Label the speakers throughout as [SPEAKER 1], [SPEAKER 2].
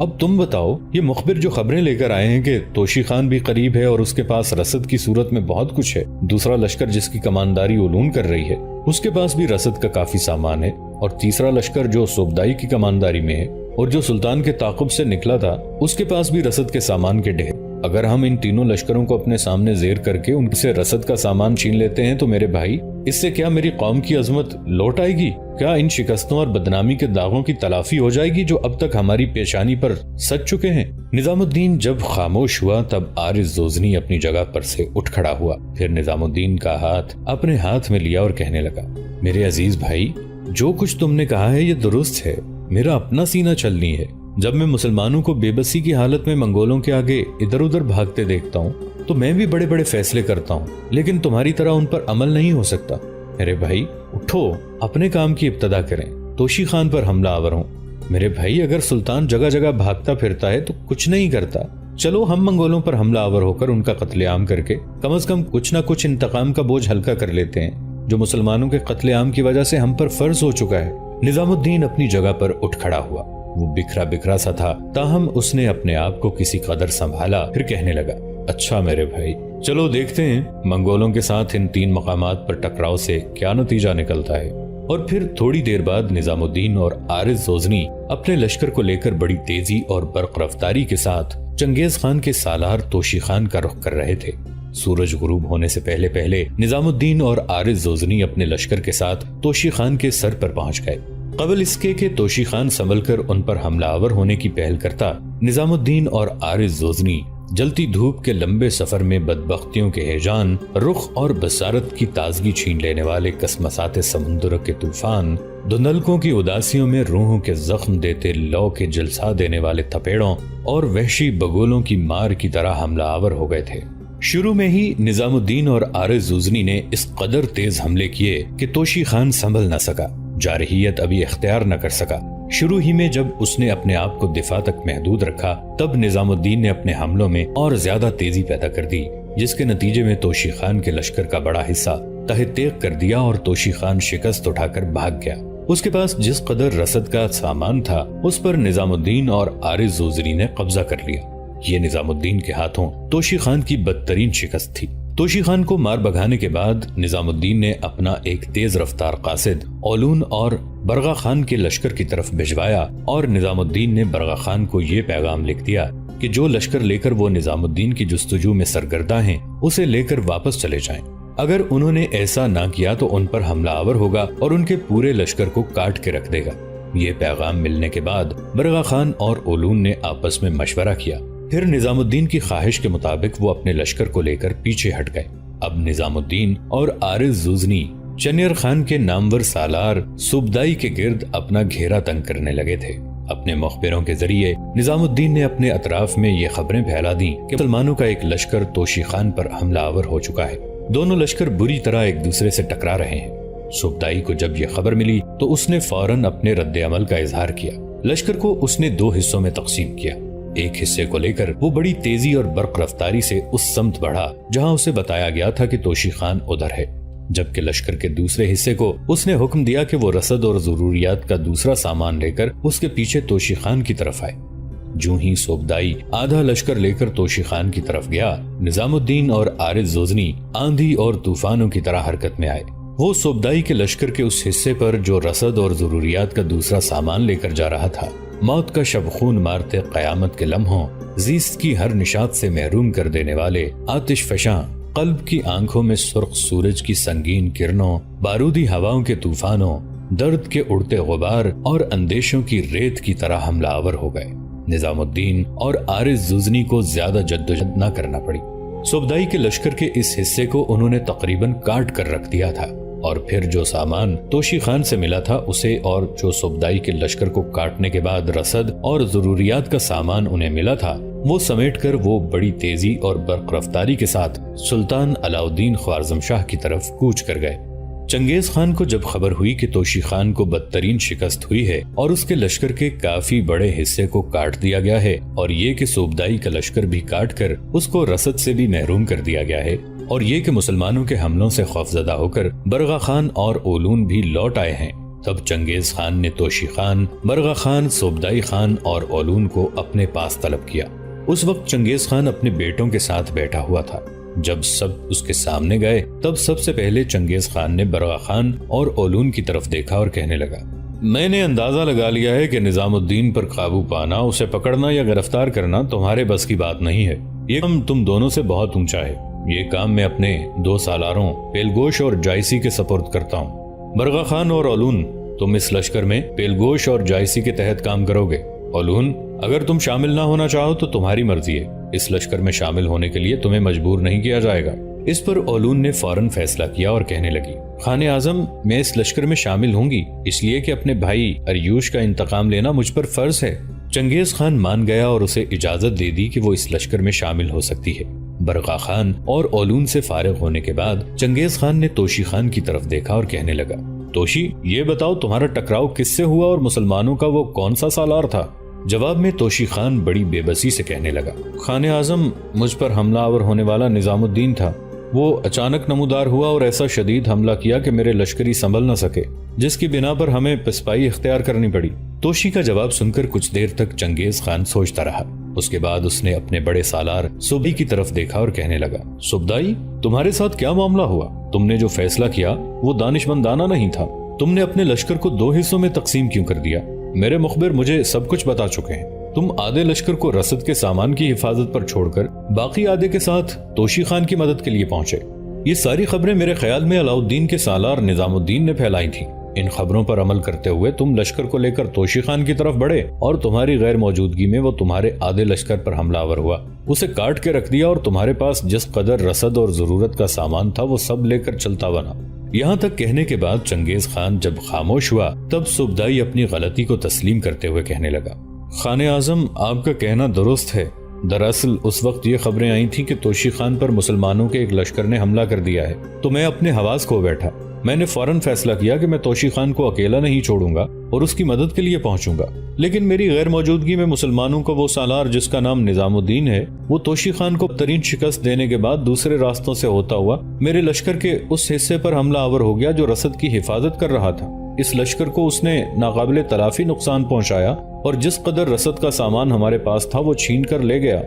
[SPEAKER 1] اب تم بتاؤ، یہ مخبر جو خبریں لے کر آئے ہیں کہ توشی خان بھی قریب ہے اور اس کے پاس رسد کی صورت میں بہت کچھ ہے، دوسرا لشکر جس کی کمانداری اولون کر رہی ہے اس کے پاس بھی رسد کا کافی سامان ہے، اور تیسرا لشکر جو صوبدائی کی کمانداری میں ہے اور جو سلطان کے تعاقب سے نکلا تھا اس کے پاس بھی رسد کے سامان کے ڈھیر۔ اگر ہم ان تینوں لشکروں کو اپنے سامنے زیر کر کے ان سے رسد کا سامان چھین لیتے ہیں تو میرے بھائی، اس سے کیا میری قوم کی عظمت لوٹ آئے گی؟ کیا ان شکستوں اور بدنامی کے داغوں کی تلافی ہو جائے گی جو اب تک ہماری پیشانی پر سج چکے ہیں؟ نظام الدین جب خاموش ہوا تب عارض زوزنی اپنی جگہ پر سے اٹھ کھڑا ہوا، پھر نظام الدین کا ہاتھ اپنے ہاتھ میں لیا اور کہنے لگا، میرے عزیز بھائی، جو کچھ تم نے کہا ہے یہ درست ہے، میرا اپنا سینہ چھلنی ہے۔ جب میں مسلمانوں کو بے بسی کی حالت میں منگولوں کے آگے ادھر ادھر بھاگتے دیکھتا ہوں تو میں بھی بڑے بڑے فیصلے کرتا ہوں، لیکن تمہاری طرح ان پر عمل نہیں ہو سکتا۔ میرے بھائی اٹھو، اپنے کام کی ابتدا کریں، توشی خان پر حملہ آور ہوں۔ میرے بھائی اگر سلطان جگہ جگہ بھاگتا پھرتا ہے تو کچھ نہیں کرتا، چلو ہم منگولوں پر حملہ آور ہو کر ان کا قتل عام کر کے کم از کم کچھ نہ کچھ انتقام کا بوجھ ہلکا کر لیتے ہیں جو مسلمانوں کے قتل عام کی وجہ سے ہم پر فرض ہو چکا ہے۔ نظام الدین اپنی جگہ پر اٹھ کھڑا ہوا، وہ بکھرا بکھرا سا تھا، تاہم اس نے اپنے آپ کو کسی قدر سنبھالا، پھر کہنے لگا، اچھا میرے بھائی، چلو دیکھتے ہیں منگولوں کے ساتھ ان 3 مقامات پر ٹکراؤ سے کیا نتیجہ نکلتا ہے۔ اور پھر تھوڑی دیر بعد نظام الدین اور عارض زوزنی اپنے لشکر کو لے کر بڑی تیزی اور برق رفتاری کے ساتھ چنگیز خان کے سالار توشی خان کا رخ کر رہے تھے۔ سورج غروب ہونے سے پہلے پہلے نظام الدین اور عارض زوزنی اپنے لشکر کے ساتھ توشی خان کے سر پر پہنچ گئے۔ قبل اس کے کہ توشی خان سنبھل کر ان پر حملہ آور ہونے کی پہل کرتا، نظام الدین اور عارض زوزنی جلتی دھوپ کے لمبے سفر میں بدبختیوں کے ہیجان، رخ اور بصارت کی تازگی چھین لینے والے کسمسات سمندر کے طوفان، دھندلکوں کی اداسیوں میں روحوں کے زخم دیتے لو کے جلسا دینے والے تھپیڑوں اور وحشی بگولوں کی مار کی طرح حملہ آور ہو گئے تھے۔ شروع میں ہی نظام الدین اور عارض زوزنی نے اس قدر تیز حملے کیے کہ توشی خان سنبھل نہ سکا، جارحیت ابھی اختیار نہ کر سکا۔ شروع ہی میں جب اس نے اپنے آپ کو دفاع تک محدود رکھا تب نظام الدین نے اپنے حملوں میں اور زیادہ تیزی پیدا کر دی، جس کے نتیجے میں توشی خان کے لشکر کا بڑا حصہ تہہ تیغ کر دیا اور توشی خان شکست اٹھا کر بھاگ گیا۔ اس کے پاس جس قدر رسد کا سامان تھا اس پر نظام الدین اور عارض زوزنی نے قبضہ کر لیا۔ یہ نظام الدین کے ہاتھوں توشی خان کی بدترین شکست تھی۔ توشی خان کو مار بھگانے کے بعد نظام الدین نے اپنا ایک تیز رفتار قاصد اولون اور برغا خان کے لشکر کی طرف بھجوایا، اور نظام الدین نے برغا خان کو یہ پیغام لکھ دیا کہ جو لشکر لے کر وہ نظام الدین کی جستجو میں سرگرداں ہیں اسے لے کر واپس چلے جائیں۔ اگر انہوں نے ایسا نہ کیا تو ان پر حملہ آور ہوگا اور ان کے پورے لشکر کو کاٹ کے رکھ دے گا۔ یہ پیغام ملنے کے بعد برغا خان اور اولون نے آپس میں مشورہ کیا، پھر نظام الدین کی خواہش کے مطابق وہ اپنے لشکر کو لے کر پیچھے ہٹ گئے۔ اب نظام الدین اور عارض زوزنی چنیر خان کے نامور سالار صوبدائی کے گرد اپنا گھیرا تنگ کرنے لگے تھے۔ اپنے مخبروں کے ذریعے نظام الدین نے اپنے اطراف میں یہ خبریں پھیلا دیں کہ مسلمانوں کا ایک لشکر توشی خان پر حملہ آور ہو چکا ہے، دونوں لشکر بری طرح ایک دوسرے سے ٹکرا رہے ہیں۔ صوبدائی کو جب یہ خبر ملی تو اس نے فوراً اپنے رد عمل کا اظہار کیا۔ لشکر کو اس نے 2 حصوں میں تقسیم کیا۔ ایک حصے کو لے کر وہ بڑی تیزی اور برق رفتاری سے اس سمت بڑھا جہاں اسے بتایا گیا تھا کہ توشی خان ادھر ہے، جبکہ لشکر کے دوسرے حصے کو اس نے حکم دیا کہ وہ رسد اور ضروریات کا دوسرا سامان لے کر اس کے پیچھے توشی خان کی طرف آئے۔ جو ہی صوبدائی آدھا لشکر لے کر توشی خان کی طرف گیا، نظام الدین اور عارض زوزنی آندھی اور طوفانوں کی طرح حرکت میں آئے۔ وہ صوبدائی کے لشکر کے اس حصے پر جو رسد اور ضروریات کا دوسرا سامان لے کر جا رہا تھا، موت کا شبخون مارتے قیامت کے لمحوں، زیست کی ہر نشاط سے محروم کر دینے والے آتش فشاں، قلب کی آنکھوں میں سرخ سورج کی سنگین کرنوں، بارودی ہواؤں کے طوفانوں، درد کے اڑتے غبار اور اندیشوں کی ریت کی طرح حملہ آور ہو گئے۔ نظام الدین اور عارض زوزنی کو زیادہ جدوجہد نہ کرنا پڑی۔ صوبدائی کے لشکر کے اس حصے کو انہوں نے تقریباً کاٹ کر رکھ دیا تھا، اور پھر جو سامان توشی خان سے ملا تھا اسے اور جو صوبدائی کے لشکر کو کاٹنے کے بعد رسد اور ضروریات کا سامان انہیں ملا تھا وہ سمیٹ کر وہ بڑی تیزی اور برق رفتاری کے ساتھ سلطان علاء الدین خوارزم شاہ کی طرف کوچ کر گئے۔ چنگیز خان کو جب خبر ہوئی کہ توشی خان کو بدترین شکست ہوئی ہے اور اس کے لشکر کے کافی بڑے حصے کو کاٹ دیا گیا ہے، اور یہ کہ صوبدائی کا لشکر بھی کاٹ کر اس کو رسد سے بھی محروم کر دیا گیا ہے، اور یہ کہ مسلمانوں کے حملوں سے خوفزدہ ہو کر برغا خان اور اولون بھی لوٹ آئے ہیں، تب چنگیز خان نے توشی خان، برغا خان، سوبدائی خان اور اولون کو اپنے پاس طلب کیا۔ اس وقت چنگیز خان اپنے بیٹوں کے ساتھ بیٹھا ہوا تھا۔ جب سب اس کے سامنے گئے تب سب سے پہلے چنگیز خان نے برغا خان اور اولون کی طرف دیکھا اور کہنے لگا، میں نے اندازہ لگا لیا ہے کہ نظام الدین پر قابو پانا، اسے پکڑنا یا گرفتار کرنا تمہارے بس کی بات نہیں ہے۔ یہ کام تم دونوں سے بہت اونچا ہے۔ یہ کام میں اپنے 2 سالاروں پیلگوش اور جائسی کے سپرد کرتا ہوں۔ برغا خان اور اولون، تم اس لشکر میں پیلگوش اور جائسی کے تحت کام کرو گے۔ اولون، اگر تم شامل نہ ہونا چاہو تو تمہاری مرضی ہے، اس لشکر میں شامل ہونے کے لیے تمہیں مجبور نہیں کیا جائے گا۔ اس پر اولون نے فوراً فیصلہ کیا اور کہنے لگی، خان اعظم، میں اس لشکر میں شامل ہوں گی، اس لیے کہ اپنے بھائی اریوش کا انتقام لینا مجھ پر فرض ہے۔ چنگیز خان مان گیا اور اسے اجازت دے دی کہ وہ اس لشکر میں شامل ہو سکتی ہے۔ برغا خان اور اولون سے فارغ ہونے کے بعد چنگیز خان نے توشی خان کی طرف دیکھا اور کہنے لگا، توشی، یہ بتاؤ تمہارا ٹکراؤ کس سے ہوا اور مسلمانوں کا وہ کون سا سالار تھا؟ جواب میں توشی خان بڑی بے بسی سے کہنے لگا، خان اعظم، مجھ پر حملہ آور ہونے والا نظام الدین تھا۔ وہ اچانک نمودار ہوا اور ایسا شدید حملہ کیا کہ میرے لشکری سنبھل نہ سکے، جس کی بنا پر ہمیں پسپائی اختیار کرنی پڑی۔ توشی کا جواب سن کر کچھ دیر تک چنگیز خان سوچتا رہا۔ اس کے بعد اس نے اپنے بڑے سالار سوبی کی طرف دیکھا اور کہنے لگا، سوبدائی، تمہارے ساتھ کیا معاملہ ہوا؟ تم نے جو فیصلہ کیا وہ دانشمندانہ نہیں تھا۔ تم نے اپنے لشکر کو 2 حصوں میں تقسیم کیوں کر دیا؟ میرے مخبر مجھے سب کچھ بتا چکے ہیں۔ تم آدھے لشکر کو رسد کے سامان کی حفاظت پر چھوڑ کر باقی آدھے کے ساتھ توشی خان کی مدد کے لیے پہنچے۔ یہ ساری خبریں میرے خیال میں علاؤالدین کے سالار نظام الدین نے پھیلائی تھیں۔ ان خبروں پر عمل کرتے ہوئے تم لشکر کو لے کر توشی خان کی طرف بڑھے اور تمہاری غیر موجودگی میں وہ تمہارے آدھے لشکر پر حملہ آور ہوا، اسے کاٹ کے رکھ دیا اور تمہارے پاس جس قدر رسد اور ضرورت کا سامان تھا وہ سب لے کر چلتا بنا۔ یہاں تک کہنے کے بعد چنگیز خان جب خاموش ہوا تب سوبدائی اپنی غلطی کو تسلیم کرتے ہوئے کہنے لگا، خان اعظم، آپ کا کہنا درست ہے۔ دراصل اس وقت یہ خبریں آئی تھیں کہ توشی خان پر مسلمانوں کے ایک لشکر نے حملہ کر دیا ہے تو میں اپنے حواس کھو بیٹھا۔ میں نے فوراً فیصلہ کیا کہ میں توشی خان کو اکیلا نہیں چھوڑوں گا اور اس کی مدد کے لیے پہنچوں گا، لیکن میری غیر موجودگی میں مسلمانوں کا وہ سالار جس کا نام نظام الدین ہے، وہ توشی خان کو بدترین شکست دینے کے بعد دوسرے راستوں سے ہوتا ہوا میرے لشکر کے اس حصے پر حملہ آور ہو گیا جو رسد کی حفاظت کر رہا تھا۔ اس لشکر کو اس نے ناقابل تلافی نقصان پہنچایا اور جس قدر رسد کا سامان ہمارے پاس تھا وہ چھین کر لے گیا۔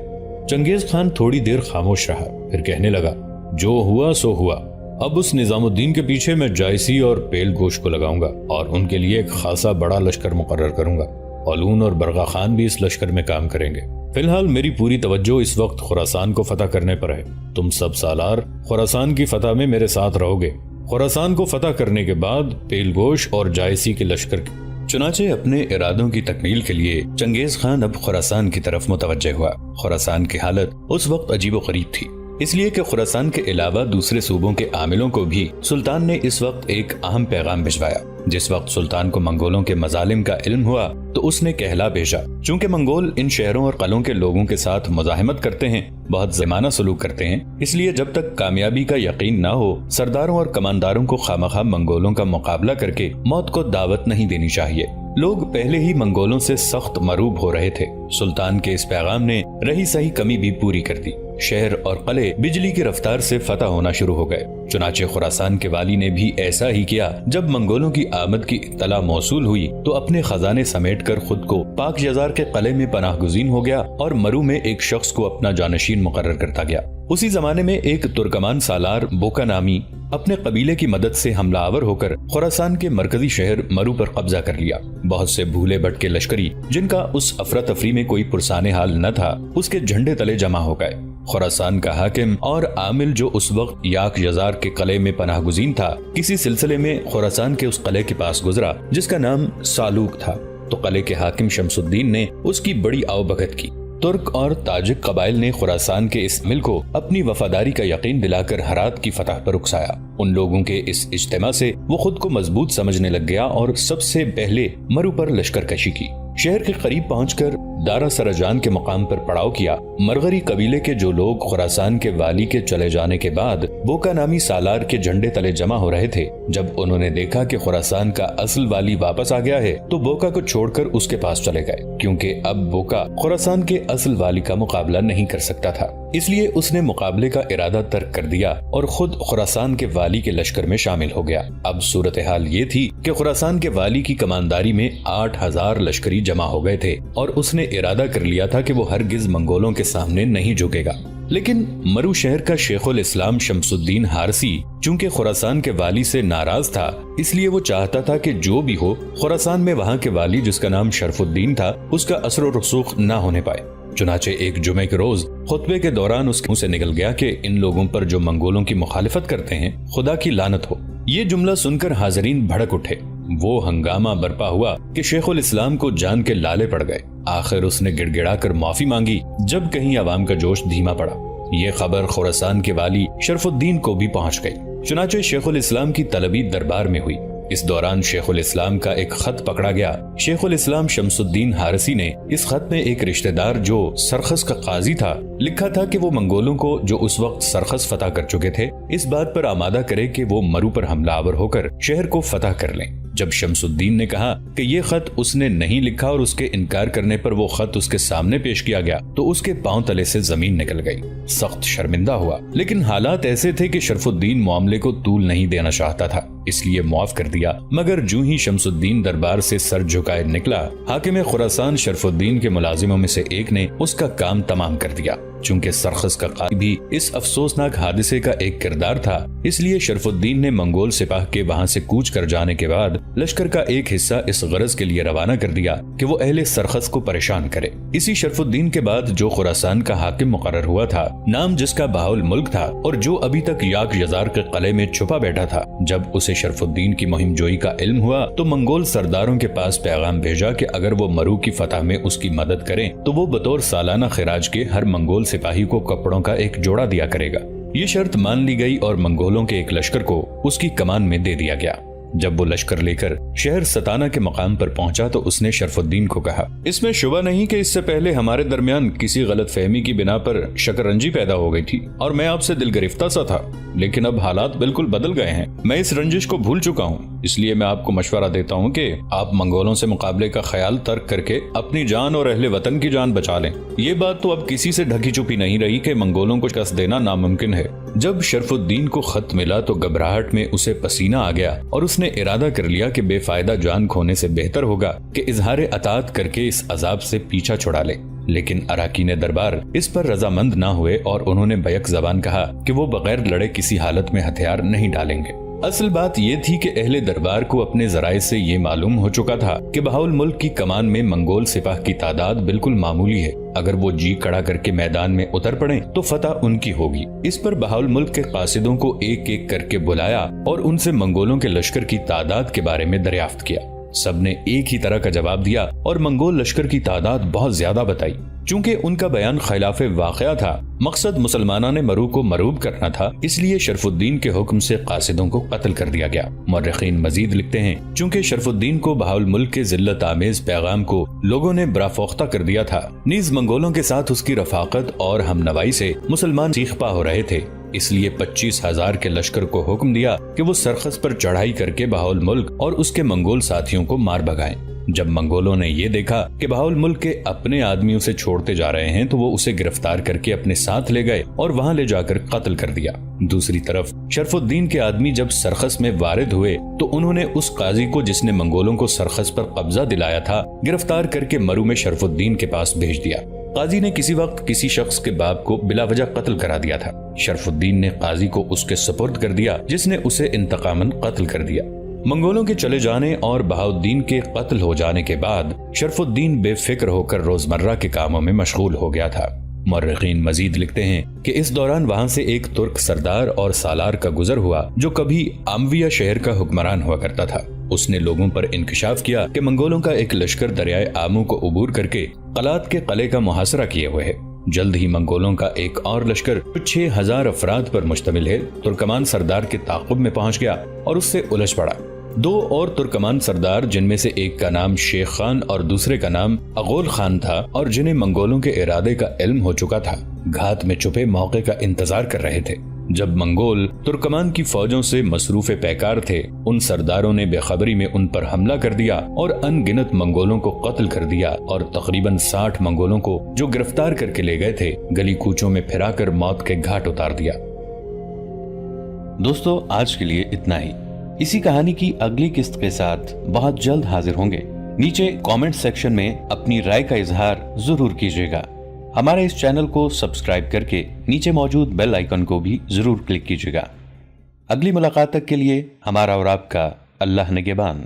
[SPEAKER 1] چنگیز خان تھوڑی دیر خاموش رہا، پھر کہنے لگا، جو ہوا سو ہوا۔ اب اس نظام الدین کے پیچھے میں جائسی اور پیل گوش کو لگاؤں گا اور ان کے لیے ایک خاصا بڑا لشکر مقرر کروں گا۔ اولون اور برغا خان بھی اس لشکر میں کام کریں گے۔ فی الحال میری پوری توجہ اس وقت خراسان کو فتح کرنے پر ہے۔ تم سب سالار خراسان کی فتح میں میرے ساتھ رہو گے۔ خراسان کو فتح کرنے کے بعد پیل گوش اور جائسی کے لشکر
[SPEAKER 2] چنانچہ اپنے ارادوں کی تکمیل کے لیے چنگیز خان اب خراسان کی طرف متوجہ ہوا۔ خراسان کی حالت اس وقت عجیب و غریب تھی، اس لیے کہ خراسان کے علاوہ دوسرے صوبوں کے عاملوں کو بھی سلطان نے اس وقت ایک اہم پیغام بھجوایا۔ جس وقت سلطان کو منگولوں کے مظالم کا علم ہوا تو اس نے کہلا بھیجا، چونکہ منگول ان شہروں اور قلعوں کے لوگوں کے ساتھ مزاحمت کرتے ہیں، بہت ظالمانہ سلوک کرتے ہیں، اس لیے جب تک کامیابی کا یقین نہ ہو سرداروں اور کمانداروں کو خامخواہ منگولوں کا مقابلہ کر کے موت کو دعوت نہیں دینی چاہیے۔ لوگ پہلے ہی منگولوں سے سخت مرعوب ہو رہے تھے۔ سلطان کے اس پیغام نے رہی سہی کمی بھی پوری کر دی۔ شہر اور قلعے بجلی کی رفتار سے فتح ہونا شروع ہو گئے۔ چنانچہ خراسان کے والی نے بھی ایسا ہی کیا۔ جب منگولوں کی آمد کی اطلاع موصول ہوئی تو اپنے خزانے سمیٹ کر خود کو پاک یزار کے قلعے میں پناہ گزین ہو گیا اور مرو میں ایک شخص کو اپنا جانشین مقرر کرتا گیا۔ اسی زمانے میں ایک ترکمان سالار بوکا نامی اپنے قبیلے کی مدد سے حملہ آور ہو کر خراسان کے مرکزی شہر مرو پر قبضہ کر لیا۔ بہت سے بھولے بھٹکے لشکری جن کا اس افراتفری میں کوئی پرسان حال نہ تھا اس کے جھنڈے تلے جمع ہو گئے۔ خراسان کا حاکم اور عامل جو اس وقت یاک یزار کے قلعے میں پناہ گزین تھا، کسی سلسلے میں خراسان کے اس قلعے کے پاس گزرا جس کا نام سالوک تھا، تو قلعے کے حاکم شمس الدین نے اس کی بڑی آؤ بھگت کی۔ ترک اور تاجک قبائل نے خراسان کے اس ملک کو اپنی وفاداری کا یقین دلا کر ہرات کی فتح پر اکسایا۔ ان لوگوں کے اس اجتماع سے وہ خود کو مضبوط سمجھنے لگ گیا اور سب سے پہلے مرو پر لشکر کشی کی۔ شہر کے قریب پہنچ کر دارا سرجان کے مقام پر پڑاؤ کیا۔ مرغری قبیلے کے جو لوگ خراسان کے والی کے چلے جانے کے بعد بوکا نامی سالار کے جھنڈے تلے جمع ہو رہے تھے، جب انہوں نے دیکھا کہ خراسان کا اصل والی واپس آ گیا ہے تو بوکا کو چھوڑ کر اس کے پاس چلے گئے، کیونکہ اب بوکا خراسان کے اصل والی کا مقابلہ نہیں کر سکتا تھا۔ اس لیے اس نے مقابلے کا ارادہ ترک کر دیا اور خود خراسان کے والی کے لشکر میں شامل ہو گیا۔ اب صورتحال یہ تھی کہ خراسان کے والی کی کمانداری میں 8000 لشکری جمع ہو گئے تھے اور اس نے ارادہ کر لیا تھا کہ وہ ہرگز منگولوں کے سامنے نہیں جھکے گا۔ لیکن مرو شہر کا شیخ الاسلام شمس الدین حارسی چونکہ خراسان کے والی سے ناراض تھا، اس لیے وہ چاہتا تھا کہ جو بھی ہو خراسان میں وہاں کے والی جس کا نام شرف الدین تھا اس کا اثر و رسوخ نہ ہونے پائے۔ چنانچہ ایک جمعے کے روز خطبے کے دوران اس کے منہ سے نکل گیا کہ ان لوگوں پر جو منگولوں کی مخالفت کرتے ہیں خدا کی لعنت ہو۔ یہ جملہ سن کر حاضرین بھڑک اٹھے۔ وہ ہنگامہ برپا ہوا کہ شیخ الاسلام کو جان کے لالے پڑ گئے۔ آخر اس نے گڑ گڑا کر معافی مانگی، جب کہیں عوام کا جوش دھیما پڑا۔ یہ خبر خراسان کے والی شرف الدین کو بھی پہنچ گئی۔ چنانچہ شیخ الاسلام کی طلبی دربار میں ہوئی۔ اس دوران شیخ الاسلام کا ایک خط پکڑا گیا۔ شیخ الاسلام شمس الدین حارسی نے اس خط میں ایک رشتہ دار جو سرخس کا قاضی تھا لکھا تھا کہ وہ منگولوں کو جو اس وقت سرخس فتح کر چکے تھے اس بات پر آمادہ کرے کہ وہ مرو پر حملہ آور ہو کر شہر کو فتح کر لیں۔ جب شمس الدین نے کہا کہ یہ خط اس نے نہیں لکھا اور اس کے انکار کرنے پر وہ خط اس کے سامنے پیش کیا گیا تو اس کے پاؤں تلے سے زمین نکل گئی۔ سخت شرمندہ ہوا، لیکن حالات ایسے تھے کہ شرف الدین معاملے کو طول نہیں دینا چاہتا تھا، اس لیے معاف کر دیا۔ مگر جو ہی شمس الدین دربار سے سر جھکائے نکلا، حاکم خراسان شرف الدین کے ملازموں میں سے ایک نے اس کا کام تمام کر دیا۔ چونکہ سرخس کا قاضی بھی اس افسوسناک حادثے کا ایک کردار تھا، اس لیے شرف الدین نے منگول سپاہ کے وہاں سے کوچ کر جانے کے بعد لشکر کا ایک حصہ اس غرض کے لیے روانہ کر دیا کہ وہ اہل سرخس کو پریشان کرے۔ اسی شرف الدین کے بعد جو خراسان کا حاکم مقرر ہوا تھا، نام جس کا بہاول ملک تھا اور جو ابھی تک یاک یزار کے قلعے میں چھپا بیٹھا تھا، جب اسے شرف الدین کی مہم جوئی کا علم ہوا تو منگول سرداروں کے پاس پیغام بھیجا کہ اگر وہ مرو کی فتح میں اس کی مدد کریں تو وہ بطور سالانہ خراج کے ہر منگول سپاہی کو کپڑوں کا ایک جوڑا دیا کرے گا۔ یہ شرط مان لی گئی اور منگولوں کے ایک لشکر کو اس کی کمان میں دے دیا گیا۔ جب وہ لشکر لے کر شہر ستانہ کے مقام پر پہنچا تو اس نے شرف الدین کو کہا، اس میں شبہ نہیں کہ اس سے پہلے ہمارے درمیان کسی غلط فہمی کی بنا پر شکرنجی پیدا ہو گئی تھی اور میں آپ سے دل گرفتہ سا تھا، لیکن اب حالات بالکل بدل گئے ہیں۔ میں اس رنجش کو بھول چکا ہوں، اس لیے میں آپ کو مشورہ دیتا ہوں کہ آپ منگولوں سے مقابلے کا خیال ترک کر کے اپنی جان اور اہل وطن کی جان بچا لیں۔ یہ بات تو اب کسی سے ڈھکی چھپی نہیں رہی کہ منگولوں کو شکست دینا ناممکن ہے۔ جب شرف الدین کو خط ملا تو گھبراہٹ میں اسے پسینہ آ گیا اور اس نے ارادہ کر لیا کہ بے فائدہ جان کھونے سے بہتر ہوگا کہ اظہار اطاعت کر کے اس عذاب سے پیچھا چھڑا لے۔ لیکن اراکین دربار اس پر رضامند نہ ہوئے اور انہوں نے بیک زبان کہا کہ وہ بغیر لڑے کسی حالت میں ہتھیار نہیں ڈالیں گے۔ اصل بات یہ تھی کہ اہل دربار کو اپنے ذرائع سے یہ معلوم ہو چکا تھا کہ بہاول ملک کی کمان میں منگول سپاہ کی تعداد بالکل معمولی ہے، اگر وہ جی کڑا کر کے میدان میں اتر پڑیں تو فتح ان کی ہوگی۔ اس پر بہاول ملک کے قاصدوں کو ایک ایک کر کے بلایا اور ان سے منگولوں کے لشکر کی تعداد کے بارے میں دریافت کیا۔ سب نے ایک ہی طرح کا جواب دیا اور منگول لشکر کی تعداد بہت زیادہ بتائی۔ چونکہ ان کا بیان خلاف واقعہ تھا، مقصد مسلمانوں نے مرو کو مروب کرنا تھا، اس لیے شرف الدین کے حکم سے قاصدوں کو قتل کر دیا گیا۔ مورخین مزید لکھتے ہیں چونکہ شرف الدین کو بہاول ملک کے ذلت آمیز پیغام کو لوگوں نے برافوختہ کر دیا تھا، نیز منگولوں کے ساتھ اس کی رفاقت اور ہم نوائی سے مسلمان سیخ پا ہو رہے تھے، اس لیے 25,000 کے لشکر کو حکم دیا کہ وہ سرخس پر چڑھائی کر کے بہاول ملک اور اس کے منگول ساتھیوں کو مار بھگائیں۔ جب منگولوں نے یہ دیکھا کہ بہاول ملک کے اپنے آدمی اسے چھوڑتے جا رہے ہیں تو وہ اسے گرفتار کر کے اپنے ساتھ لے گئے اور وہاں لے جا کر قتل کر دیا۔ دوسری طرف شرف الدین کے آدمی جب سرخس میں وارد ہوئے تو انہوں نے اس قاضی کو جس نے منگولوں کو سرخس پر قبضہ دلایا تھا گرفتار کر کے مرو میں شرف الدین کے پاس بھیج دیا۔ قاضی نے کسی وقت کسی شخص کے باپ کو بلا وجہ قتل کرا دیا تھا، شرف الدین نے قاضی کو اس کے سپرد کر دیا جس نے اسے انتقاماً قتل کر دیا۔ منگولوں کے چلے جانے اور بہاؤالدین کے قتل ہو جانے کے بعد شرف الدین بے فکر ہو کر روزمرہ کے کاموں میں مشغول ہو گیا تھا۔ مورخین مزید لکھتے ہیں کہ اس دوران وہاں سے ایک ترک سردار اور سالار کا گزر ہوا جو کبھی آمویہ شہر کا حکمران ہوا کرتا تھا۔ اس نے لوگوں پر انکشاف کیا کہ منگولوں کا ایک لشکر دریائے آمو کو عبور کر کے قلات کے قلعے کا محاصرہ کیے ہوئے ہے۔ جلد ہی منگولوں کا ایک اور لشکر 6,000 افراد پر مشتمل ہے ترکمان سردار کے تعاقب میں پہنچ گیا اور اس سے الجھ پڑا۔ دو اور ترکمان سردار، جن میں سے ایک کا نام شیخ خان اور دوسرے کا نام اغول خان تھا، اور جنہیں منگولوں کے ارادے کا علم ہو چکا تھا، گھات میں چھپے موقع کا انتظار کر رہے تھے۔ جب منگول ترکمان کی فوجوں سے مصروف پیکار تھے، ان سرداروں نے بے خبری میں ان پر حملہ کر دیا اور ان گنت منگولوں کو قتل کر دیا، اور تقریباً 60 منگولوں کو جو گرفتار کر کے لے گئے تھے گلی کوچوں میں پھرا کر موت کے گھاٹ اتار دیا۔
[SPEAKER 1] دوستو، آج کے لیے اتنا ہی۔ اسی کہانی کی اگلی قسط کے ساتھ بہت جلد حاضر ہوں گے۔ نیچے کامنٹ سیکشن میں اپنی رائے کا اظہار ضرور کیجیے گا۔ ہمارے اس چینل کو سبسکرائب کر کے نیچے موجود بیل آئیکن کو بھی ضرور کلک کیجیے گا۔ اگلی ملاقات تک کے لیے ہمارا اور آپ کا اللہ نگہبان۔